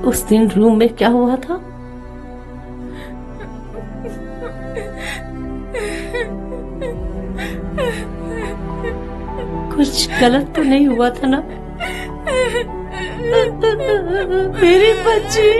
उस दिन रूम में क्या हुआ था? कुछ गलत तो नहीं हुआ था ना? मेरी बच्ची।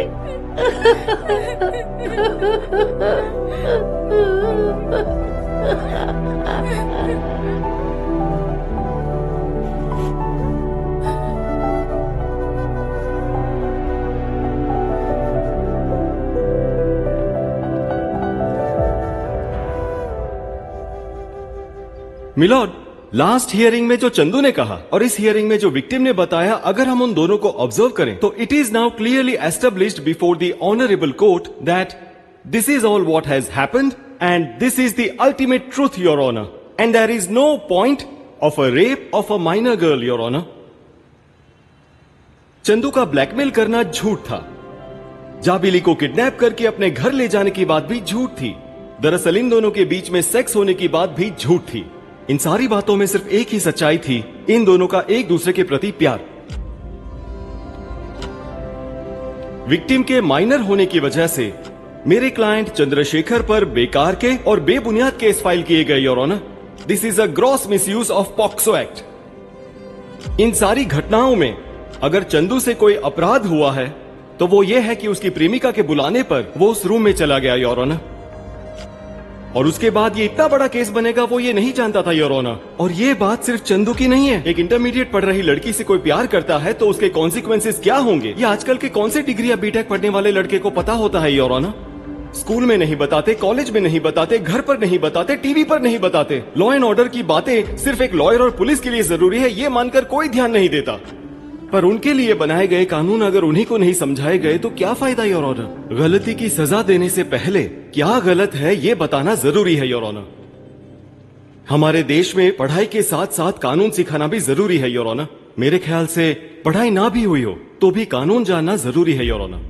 मिलॉर्ड, लास्ट हियरिंग में जो चंदू ने कहा और इस हियरिंग में जो विक्टिम ने बताया, अगर हम उन दोनों को ऑब्जर्व करें तो it is now clearly established before the honourable court that this is all what has happened and this is the ultimate truth, your honour, and there is no point of a rape of a minor girl, your honour. Chandu का blackmail करना झूठ था। जाबिली को kidnap करके अपने घर ले जाने की बात भी झूठ थी। दरअसल इन दोनों के बीच में सेक्स होने की बात भी झूठ थी। इन सारी बातों में सिर्फ एक ही सच्चाई थी, इन दोनों का एक दूसरे के प्रति प्यार। विक्टिम के माइनर होने की वजह से मेरे क्लाइंट चंद्रशेखर पर बेकार के और बेबुनियाद केस फाइल किए गए, your honour. This is a gross misuse of POCSO act. इन सारी घटनाओं में अगर चंदू से कोई अपराध हुआ है तो वो ये है कि उसकी प्रेमिका के बुलाने पर वो उस रूम में चला गया, योर ऑनर। और उसके बाद ये इतना बड़ा केस बनेगा वो ये नहीं जानता था, योर ऑनर। और ये बात सिर्फ चंदू की नहीं है। एक इंटरमीडिएट पढ़ रही लड़की से कोई प्यार करता है तो उसके कॉन्सिक्वेंसेस क्या होंगे, ये आजकल के कौन से डिग्री या बीटेक पढ़ने वाले लड़के को पता होता है, योर ऑनर। स्कूल में नहीं बताते, कॉलेज में नहीं बताते, घर पर नहीं बताते, टीवी पर नहीं बताते। लॉ एंड ऑर्डर की बातें सिर्फ एक लॉयर और पुलिस के लिए जरूरी है ये मानकर कोई ध्यान नहीं देता। पर उनके लिए बनाए गए कानून अगर उन्हीं को नहीं समझाए गए तो क्या फायदा, योर ऑनर। गलती की सजा देने से पहले क्या गलत है ये बताना जरूरी है, योर ऑनर। हमारे देश में पढ़ाई के साथ साथ कानून सिखाना भी जरूरी है, योर ऑनर। मेरे ख्याल से पढ़ाई ना भी हुई हो तो भी कानून जानना जरूरी है, योर ऑनर।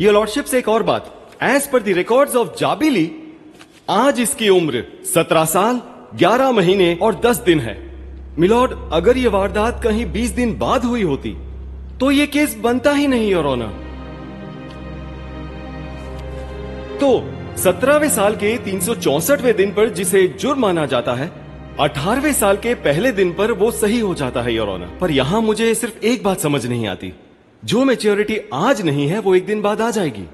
योर लॉर्डशिप से एक और बात, as per the records of जाबिली आज इसकी उम्र 17 साल 11 महीने और 10 दिन है। मिलॉर्ड, अगर ये वारदात कहीं 20 दिन बाद हुई होती तो ये केस बनता ही नहीं, योर ऑनर। तो 17वें साल के 364वें दिन पर जिसे जुर्म माना जाता है, 18वें साल के पहले दिन पर वो सही हो जाता है, योर ऑनर। पर यहां मुझे सिर्फ एक बात समझ नहीं आती, जो मैच्योरिटी आज नहीं है वो एक दिन बाद आ जाएगी।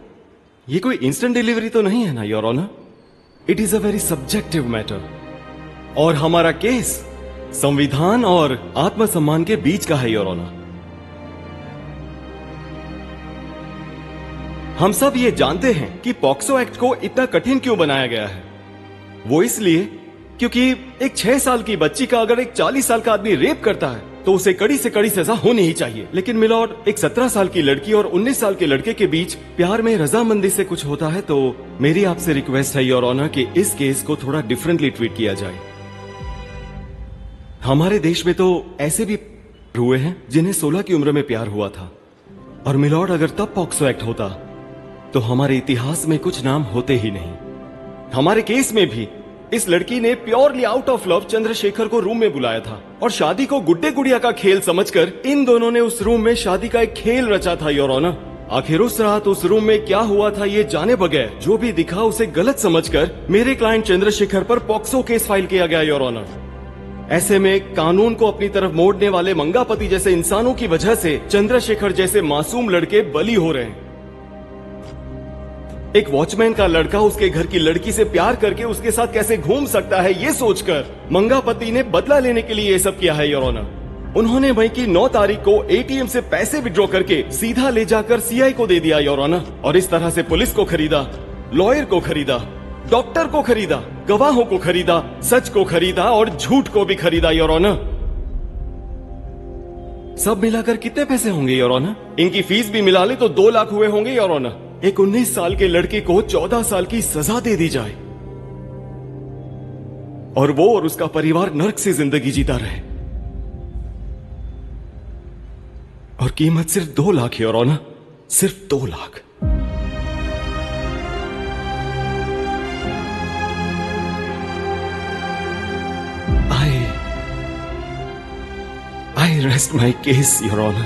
ये कोई इंस्टेंट डिलीवरी तो नहीं है ना, your honour. It is a very subjective matter और हमारा केस संविधान और आत्मसम्मान के बीच का है, योर ऑनर। हम सब ये जानते हैं कि पॉक्सो एक्ट को इतना कठिन क्यों बनाया गया है। वो इसलिए क्योंकि एक 6 साल की बच्ची का अगर एक 40 साल का आदमी रेप करता है तो उसे कड़ी से कड़ी सजा होनी ही चाहिए। लेकिन मिलॉर्ड, एक 17 साल की लड़की और 19 साल के लड़के के बीच प्यार में रजामंदी से कुछ होता है तो मेरी आपसे रिक्वेस्ट है, योर ऑनर, कि इस केस को थोड़ा डिफरेंटली ट्रीट किया जाए। हमारे देश में तो ऐसे भी हुए हैं जिन्हें 16 की उम्र में प्यार हुआ था। और मिलॉर्ड, अगर तब पॉक्सो एक्ट होता तो हमारे इतिहास में कुछ नाम होते ही नहीं। हमारे केस में भी इस लड़की ने purely out of love Chandrashekhar को रूम में बुलाया था और शादी को गुड्डे गुड़िया का खेल समझकर इन दोनों ने उस रूम में शादी का एक खेल रचा था, योर ऑनर। आखिर उस रात उस रूम में क्या हुआ था ये जाने बगैर जो भी दिखा उसे गलत समझकर मेरे क्लाइंट चंद्रशेखर पर पॉक्सो केस फाइल किया गया, योर ऑनर। ऐसे में कानून को अपनी तरफ मोड़ने वाले मंगापति जैसे इंसानों की वजह से चंद्रशेखर जैसे मासूम लड़के बली हो रहे हैं। एक वॉचमैन का लड़का उसके घर की लड़की से प्यार करके उसके साथ कैसे घूम सकता है ये सोचकर मंगापति ने बदला लेने के लिए ये सब किया है, योर ऑनर। उन्होंने मई की 9 तारीख को एटीएम से पैसे विड्रॉ करके सीधा ले जाकर सीआई को दे दिया, योर ऑनर। और इस तरह से पुलिस को खरीदा, लॉयर को खरीदा, डॉक्टर को खरीदा, गवाहों को खरीदा, सच को खरीदा और झूठ को भी खरीदा, योर ऑनर। सब मिलाकर कितने पैसे होंगे, योर ऑनर? इनकी फीस भी मिला ले तो 2 लाख हुए होंगे, योर ऑनर। एक 19 साल के लड़के को 14 साल की सजा दे दी जाए और वो और उसका परिवार नर्क से जिंदगी जीता रहे, और कीमत सिर्फ 2 लाख है, योर ऑनर, सिर्फ 2 lakh. I rest my case, Your Honor.